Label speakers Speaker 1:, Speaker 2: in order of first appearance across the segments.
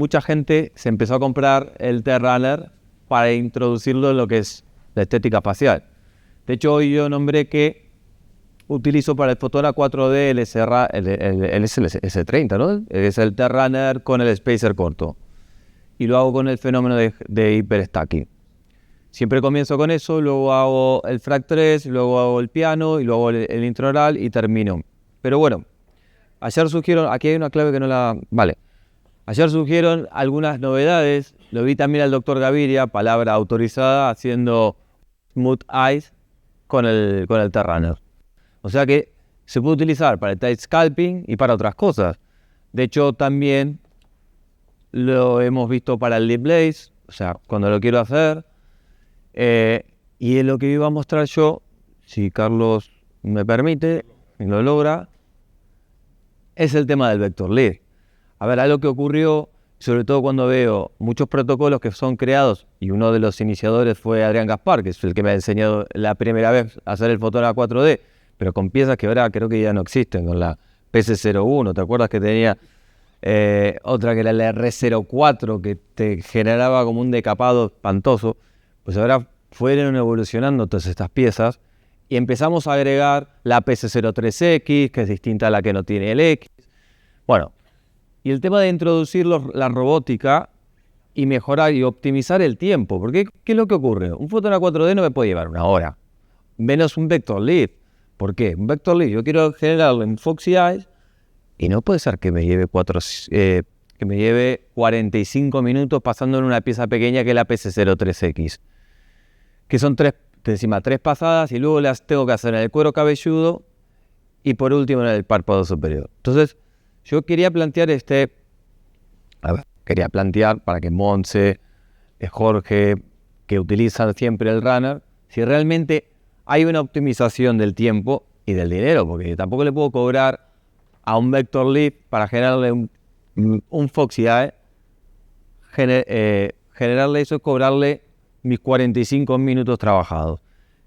Speaker 1: mucha gente se empezó a comprar el T-Runner para introducirlo en lo que es la estética facial. De hecho, hoy yo nombré que utilizo para el Photona 4D el S30, ¿no? Es el T-Runner con el spacer corto. Y lo hago con el fenómeno de hiperstacking. Siempre comienzo con eso, luego hago el FRAC 3, luego hago el piano y luego el intraoral y termino. Pero bueno, ayer surgieron, aquí hay una clave que no la... Vale. Ayer surgieron algunas novedades, lo vi también al doctor Gaviria, palabra autorizada, haciendo Smooth Eyes con el T-Runner. O sea que se puede utilizar para el tight scalping y para otras cosas. De hecho, también lo hemos visto para el lip lace, o sea, cuando lo quiero hacer. Y es lo que iba a mostrar yo, si Carlos me permite, y lo logra, es el tema del vector lead. A ver, algo que ocurrió, sobre todo cuando veo muchos protocolos que son creados, y uno de los iniciadores fue Adrián Gaspar, que es el que me ha enseñado la primera vez a hacer el Photona 4D, pero con piezas que ahora creo que ya no existen, con la PC01, ¿te acuerdas que tenía otra que era la R04, que te generaba como un decapado espantoso? Pues ahora fueron evolucionando todas estas piezas y empezamos a agregar la PC03X, que es distinta a la que no tiene el X. Bueno, y el tema de introducir la robótica y mejorar y optimizar el tiempo, porque ¿qué es lo que ocurre? Un Photona 4D no me puede llevar una hora, menos un vector lead. ¿Por qué? Un vector lead, yo quiero generarlo en Foxy Eyes y no puede ser que me lleve 45 minutos pasando en una pieza pequeña que es la PC03X, que son tres pasadas y luego las tengo que hacer en el cuero cabelludo y por último en el párpado superior. Entonces, yo quería plantear para que Montse, Jorge, que utilizan siempre el runner, si realmente hay una optimización del tiempo y del dinero, porque tampoco le puedo cobrar a un vector lead para generarle un Foxy Eye, generarle eso es cobrarle mis 45 minutos trabajados,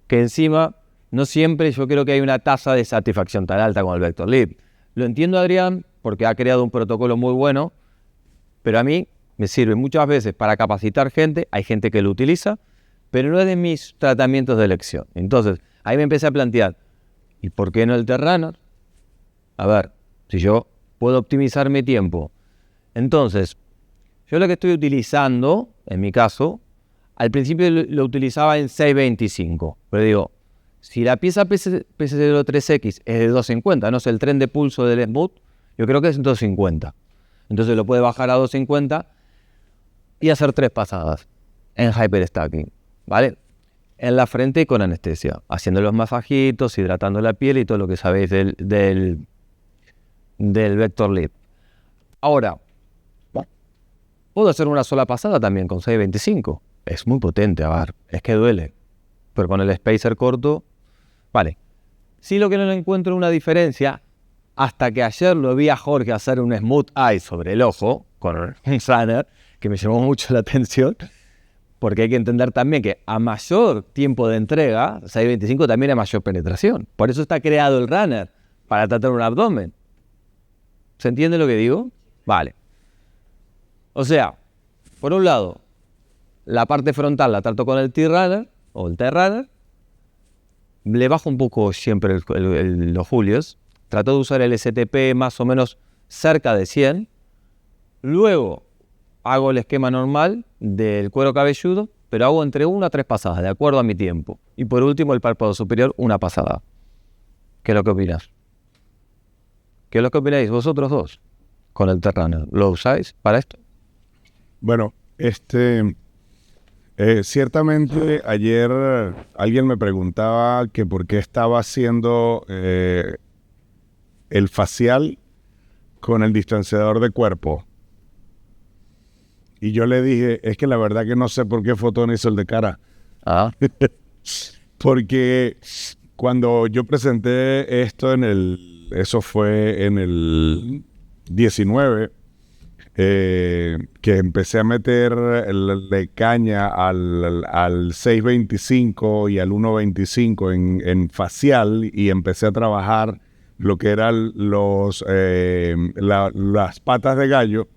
Speaker 1: que encima no siempre yo creo que hay una tasa de satisfacción tan alta con el vector lead. Lo entiendo, Adrián, porque ha creado un protocolo muy bueno, pero a mí me sirve muchas veces para capacitar gente, hay gente que lo utiliza, pero no es de mis tratamientos de elección. Entonces, ahí me empecé a plantear, ¿y por qué no el T-Runner? A ver, si yo puedo optimizar mi tiempo. Entonces, yo lo que estoy utilizando, en mi caso, al principio lo utilizaba en 6.25, pero digo, si la pieza PC03X es de 250, no sé, el tren de pulso del Smooth, yo creo que es 250. Entonces lo puede bajar a 250 y hacer 3 pasadas en hyperstacking, ¿vale? En la frente con anestesia, haciendo los masajitos, hidratando la piel y todo lo que sabéis del vector lead. Ahora, puedo hacer una sola pasada también con 6.25. Es muy potente, a ver, es que duele. Pero con el spacer corto, vale. Sí, lo que no le encuentro una diferencia, hasta que ayer lo vi a Jorge hacer un Smooth Eye sobre el ojo, con un runner, que me llamó mucho la atención, porque hay que entender también que a mayor tiempo de entrega, 6.25 también hay mayor penetración. Por eso está creado el runner, para tratar un abdomen. ¿Se entiende lo que digo? Vale. O sea, por un lado, la parte frontal la trato con el T-Runner o el T-Runner, le bajo un poco siempre los julios, trato de usar el STP más o menos cerca de 100, luego hago el esquema normal del cuero cabelludo, pero hago entre 1 a 3 pasadas, de acuerdo a mi tiempo. Y por último, el párpado superior, una pasada. ¿Qué es lo que opinas? ¿Qué es lo que opináis vosotros dos con el T-Runner? ¿Lo usáis para esto?
Speaker 2: Bueno, ciertamente ayer alguien me preguntaba que por qué estaba haciendo el facial con el distanciador de cuerpo. Y yo le dije, es que la verdad que no sé por qué Photona hizo el de cara. Porque cuando yo presenté esto eso fue en el 19, que empecé a meterle caña al 6.25 y al 1.25 en facial, y empecé a trabajar lo que eran las patas de gallo.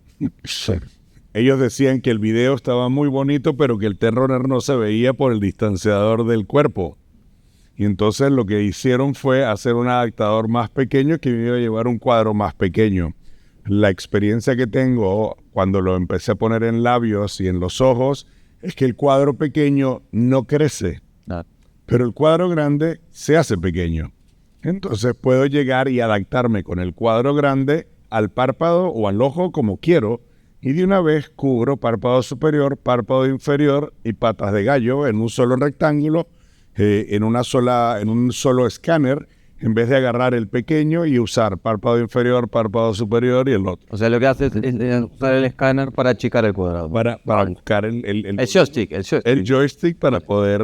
Speaker 2: ellos decían que el video estaba muy bonito, pero que el T-Runner no se veía por el distanciador del cuerpo. Y entonces lo que hicieron fue hacer un adaptador más pequeño que me iba a llevar un cuadro más pequeño. La experiencia que tengo cuando lo empecé a poner en labios y en los ojos es que el cuadro pequeño no crece, pero el cuadro grande se hace pequeño. Entonces puedo llegar y adaptarme con el cuadro grande al párpado o al ojo como quiero, y de una vez cubro párpado superior, párpado inferior y patas de gallo en un solo rectángulo, en un solo escáner, en vez de agarrar el pequeño y usar párpado inferior, párpado superior y el otro.
Speaker 1: O sea, lo que haces es usar el escáner para achicar el cuadrado.
Speaker 2: Para buscar el
Speaker 1: joystick.
Speaker 2: El joystick para poder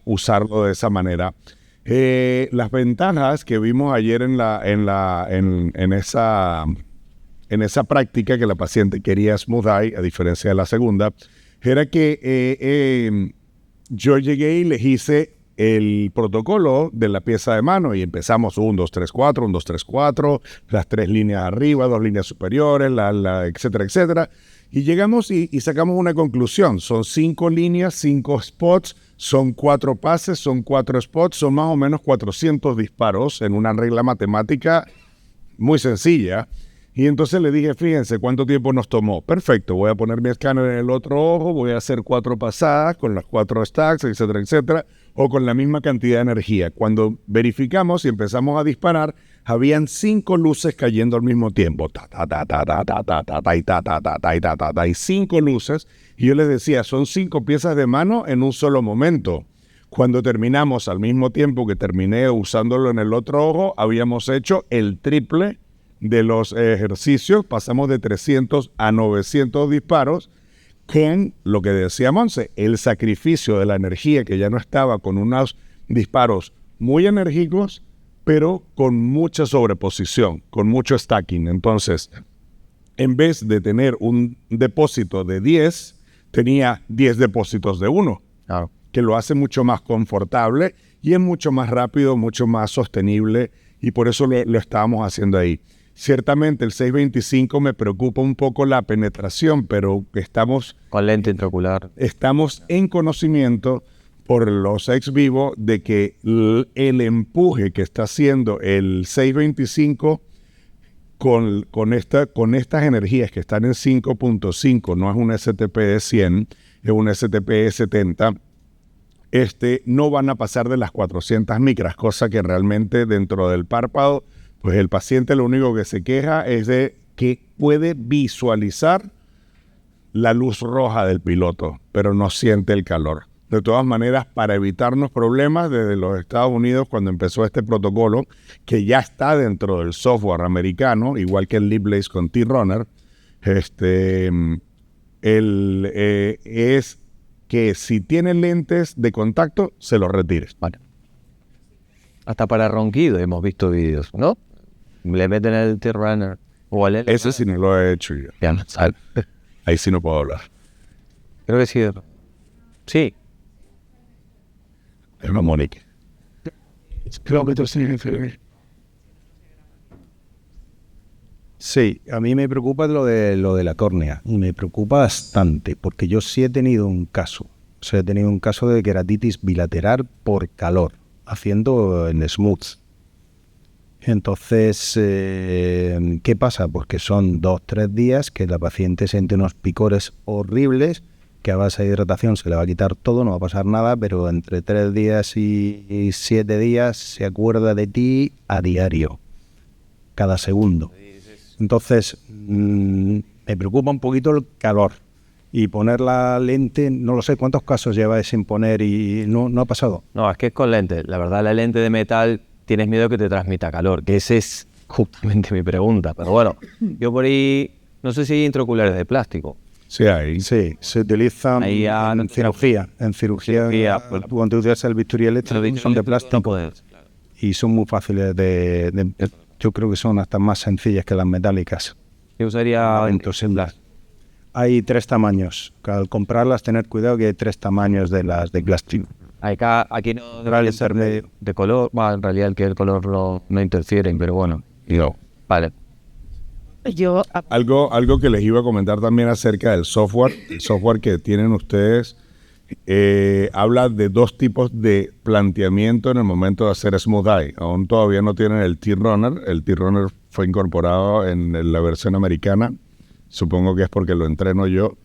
Speaker 2: usarlo de esa manera. Las ventajas que vimos ayer en esa práctica que la paciente quería Smooth Eye, a diferencia de la segunda, era que yo llegué y les hice el protocolo de la pieza de mano y empezamos 1, 2, 3, 4, 1, 2, 3, 4, las 3 líneas arriba, 2 líneas superiores, etcétera, etcétera. Y llegamos y sacamos una conclusión. Son 5 líneas, 5 spots, son 4 pases, son 4 spots, son más o menos 400 disparos en una regla matemática muy sencilla. Y entonces le dije, fíjense, ¿cuánto tiempo nos tomó? Perfecto, voy a poner mi escáner en el otro ojo, voy a hacer 4 pasadas con las 4 stacks, etcétera, etcétera, o con la misma cantidad de energía. Cuando verificamos y empezamos a disparar, habían 5 luces cayendo al mismo tiempo. Y 5 luces. Y yo les decía, son 5 piezas de mano en un solo momento. Cuando terminamos al mismo tiempo que terminé usándolo en el otro ojo, habíamos hecho el triple de los ejercicios. Pasamos de 300 a 900 disparos con lo que decía Monse, el sacrificio de la energía que ya no estaba con unos disparos muy enérgicos, pero con mucha sobreposición, con mucho stacking. Entonces, en vez de tener un depósito de 10, tenía 10 depósitos de 1,
Speaker 1: Claro.
Speaker 2: que lo hace mucho más confortable y es mucho más rápido, mucho más sostenible, y por eso lo estábamos haciendo ahí. Ciertamente el 625 me preocupa un poco la penetración, pero estamos
Speaker 1: Con lente intraocular.
Speaker 2: estamos en conocimiento por los ex vivo de que el empuje que está haciendo el 625 con estas energías que están en 5.5, no es un STP de 100, es un STP de 70, no van a pasar de las 400 micras, cosa que realmente dentro del párpado, pues el paciente lo único que se queja es de que puede visualizar la luz roja del piloto, pero no siente el calor. De todas maneras, para evitarnos problemas, desde los Estados Unidos, cuando empezó este protocolo, que ya está dentro del software americano, igual que el LeapBlaze con T-Runner, es que si tiene lentes de contacto, se los retires.
Speaker 1: Vale. Hasta para ronquido hemos visto vídeos, ¿no? Le meten el T-Runner o al L.
Speaker 2: Ese sí no lo he hecho yo.
Speaker 1: Ya no sabe.
Speaker 2: Ahí sí no puedo hablar.
Speaker 1: Creo que sí. Sí.
Speaker 2: Es una Mónica.
Speaker 3: Sí, a mí me preocupa lo de la córnea, y me preocupa bastante, porque yo sí he tenido un caso. O sea, he tenido un caso de queratitis bilateral por calor, haciendo en smooth. Entonces, ¿qué pasa? Pues que son 2-3 días que la paciente siente unos picores horribles, que a base de hidratación se le va a quitar todo, no va a pasar nada, pero entre 3 días y 7 días se acuerda de ti a diario, cada segundo. Entonces, me preocupa un poquito el calor. Y poner la lente, no lo sé, ¿cuántos casos lleváis sin poner y no ha pasado?
Speaker 1: No, es que es con lente. La verdad, la lente de metal, tienes miedo que te transmita calor, que esa es justamente mi pregunta. Pero bueno, yo por ahí, no sé si hay intraoculares de plástico.
Speaker 2: Sí, ahí.
Speaker 3: Sí, se utilizan
Speaker 1: Ahí ya
Speaker 3: en cirugía. En cirugía, cuando utilizas el bisturí eléctrico, son de plástico y son muy fáciles yo creo que son hasta más sencillas que las metálicas.
Speaker 1: Yo usaría
Speaker 3: Entonces, hay 3 tamaños. Al comprarlas, tener cuidado que hay 3 tamaños de las de plástico.
Speaker 1: aquí no debería ser de color. Bueno, en realidad el color no interfiere, pero bueno.
Speaker 2: No.
Speaker 1: Vale.
Speaker 2: Algo que les iba a comentar también acerca del software. El software que tienen ustedes habla de dos tipos de planteamiento en el momento de hacer Smooth Eye. Aún todavía no tienen el T-Runner. El T-Runner fue incorporado en la versión americana. Supongo que es porque lo entreno yo.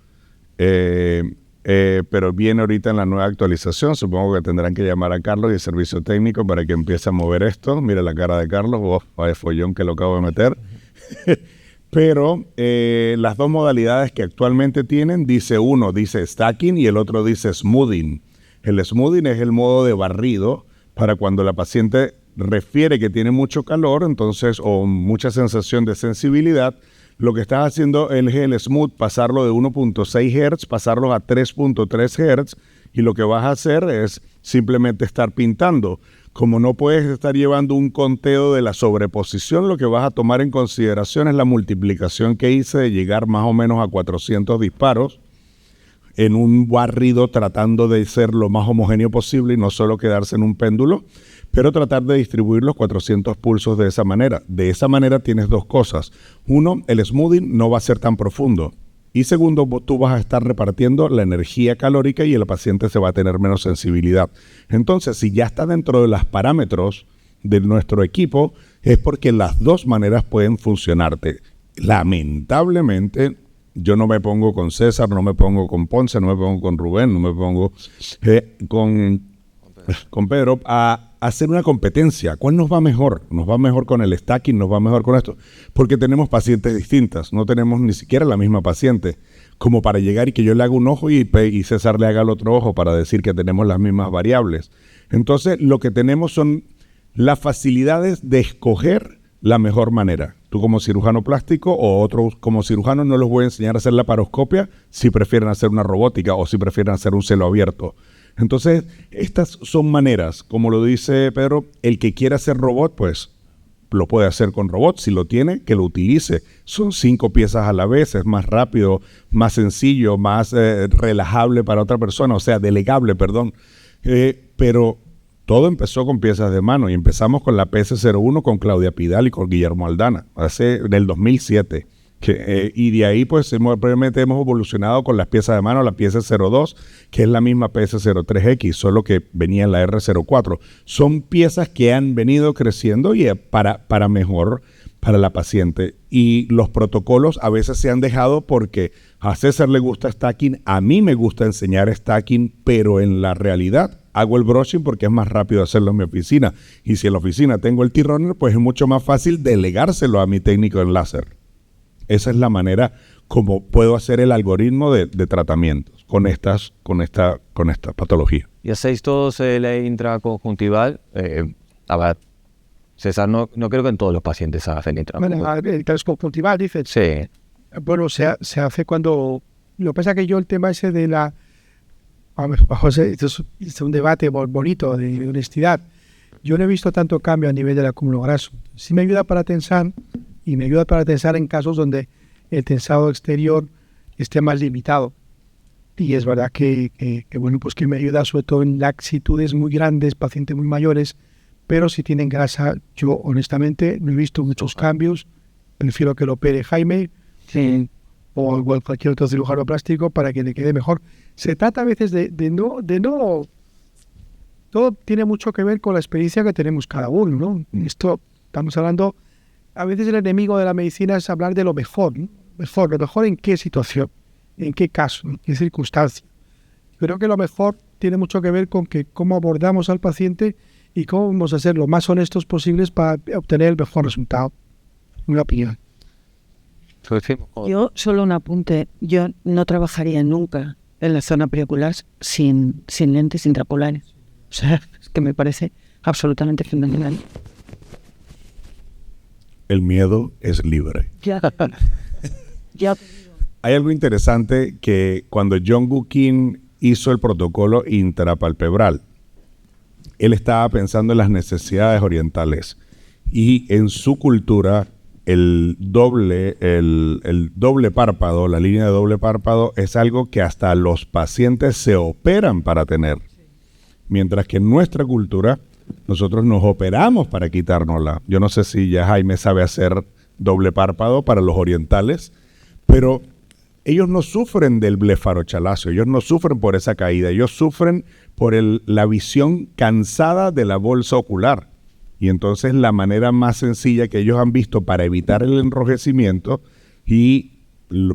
Speaker 2: Pero viene ahorita en la nueva actualización. Supongo que tendrán que llamar a Carlos y el servicio técnico para que empiece a mover esto. Mira la cara de Carlos. Vaya follón que lo acabo de meter. Pero las dos modalidades que actualmente tienen, uno dice stacking y el otro dice smoothing. El smoothing es el modo de barrido para cuando la paciente refiere que tiene mucho calor, entonces, o mucha sensación de sensibilidad. Lo que estás haciendo es el smooth, pasarlo de 1.6 Hz, pasarlo a 3.3 Hz, y lo que vas a hacer es simplemente estar pintando. Como no puedes estar llevando un conteo de la sobreposición, lo que vas a tomar en consideración es la multiplicación que hice de llegar más o menos a 400 disparos en un barrido, tratando de ser lo más homogéneo posible y no solo quedarse en un péndulo, pero tratar de distribuir los 400 pulsos de esa manera. De esa manera tienes dos cosas. Uno, el smoothing no va a ser tan profundo. Y segundo, tú vas a estar repartiendo la energía calórica y el paciente se va a tener menos sensibilidad. Entonces, si ya está dentro de los parámetros de nuestro equipo, es porque las dos maneras pueden funcionarte. Lamentablemente, yo no me pongo con César, no me pongo con Ponce, no me pongo con Rubén, no me pongo con Pedro a hacer una competencia. ¿Cuál nos va mejor? ¿Nos va mejor con el stacking? ¿Nos va mejor con esto? Porque tenemos pacientes distintas. No tenemos ni siquiera la misma paciente como para llegar y que yo le haga un ojo y César le haga el otro ojo para decir que tenemos las mismas variables. Entonces, lo que tenemos son las facilidades de escoger la mejor manera. Tú como cirujano plástico o otro como cirujano no les voy a enseñar a hacer la laparoscopia si prefieren hacer una robótica o si prefieren hacer un celo abierto. Entonces, estas son maneras, como lo dice Pedro, el que quiera hacer robot, pues lo puede hacer con robot. Si lo tiene, que lo utilice. Son 5 piezas a la vez, es más rápido, más sencillo, más relajable para otra persona, o sea, delegable, perdón. Pero todo empezó con piezas de mano y empezamos con la PS01 con Claudia Pidal y con Guillermo Aldana, en el 2007. Y de ahí pues probablemente hemos evolucionado con las piezas de mano, la pieza 02, que es la misma PS03X, solo que venía en la R04. Son piezas que han venido creciendo y para mejor para la paciente. Y los protocolos a veces se han dejado porque a César le gusta stacking, a mí me gusta enseñar stacking, pero en la realidad hago el brushing porque es más rápido hacerlo en mi oficina. Y si en la oficina tengo el T-Runner, pues es mucho más fácil delegárselo a mi técnico en láser. Esa es la manera como puedo hacer el algoritmo de tratamientos con esta patología.
Speaker 1: ¿Y hacéis todos la intraconjuntival? A ver, César, no creo que en todos los pacientes hagas el intraconjuntival.
Speaker 4: Bueno, el transconjuntival, dices.
Speaker 1: Sí.
Speaker 4: Bueno, se hace cuando... Lo que pasa es que yo el tema ese de la... Esto es un debate bonito de honestidad. Yo no he visto tanto cambio a nivel del acúmulo graso. Sí me ayuda para tensar, y me ayuda para tensar en casos donde el tensado exterior esté más limitado. Y es verdad que bueno, pues que me ayuda sobre todo en laxitudes muy grandes, pacientes muy mayores, pero si tienen grasa, yo honestamente no he visto muchos cambios. Prefiero que lo opere Jaime o igual cualquier otro cirujano plástico para que le quede mejor. Se trata a veces de no... Todo tiene mucho que ver con la experiencia que tenemos cada uno, ¿no? Esto, estamos hablando... A veces el enemigo de la medicina es hablar de lo mejor, ¿no? Lo mejor en qué situación, en qué caso, en qué circunstancia. Creo que lo mejor tiene mucho que ver con cómo abordamos al paciente y cómo vamos a ser lo más honestos posibles para obtener el mejor resultado. Una opinión.
Speaker 5: Yo, solo un apunte, yo no trabajaría nunca en la zona periocular sin lentes intrapolares. O sea, es que me parece absolutamente fundamental.
Speaker 2: El miedo es libre.
Speaker 5: Ya.
Speaker 2: Hay algo interesante que cuando John Gukin hizo el protocolo intrapalpebral, él estaba pensando en las necesidades orientales y en su cultura el doble párpado, la línea de doble párpado es algo que hasta los pacientes se operan para tener, mientras que en nuestra cultura nosotros nos operamos para quitárnosla. Yo no sé si ya Jaime sabe hacer doble párpado para los orientales, pero ellos no sufren del blefarochalazo, ellos no sufren por esa caída, ellos sufren por la visión cansada de la bolsa ocular. Y entonces la manera más sencilla que ellos han visto para evitar el enrojecimiento y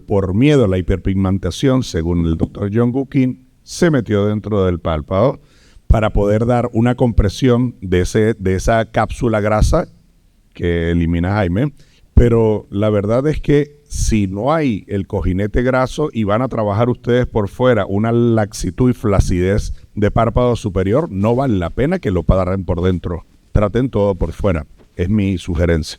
Speaker 2: por miedo a la hiperpigmentación, según el doctor John Gukin, se metió dentro del párpado para poder dar una compresión de esa cápsula grasa que elimina Jaime. Pero la verdad es que si no hay el cojinete graso y van a trabajar ustedes por fuera una laxitud y flacidez de párpado superior, no vale la pena que lo paren por dentro. Traten todo por fuera. Es mi sugerencia.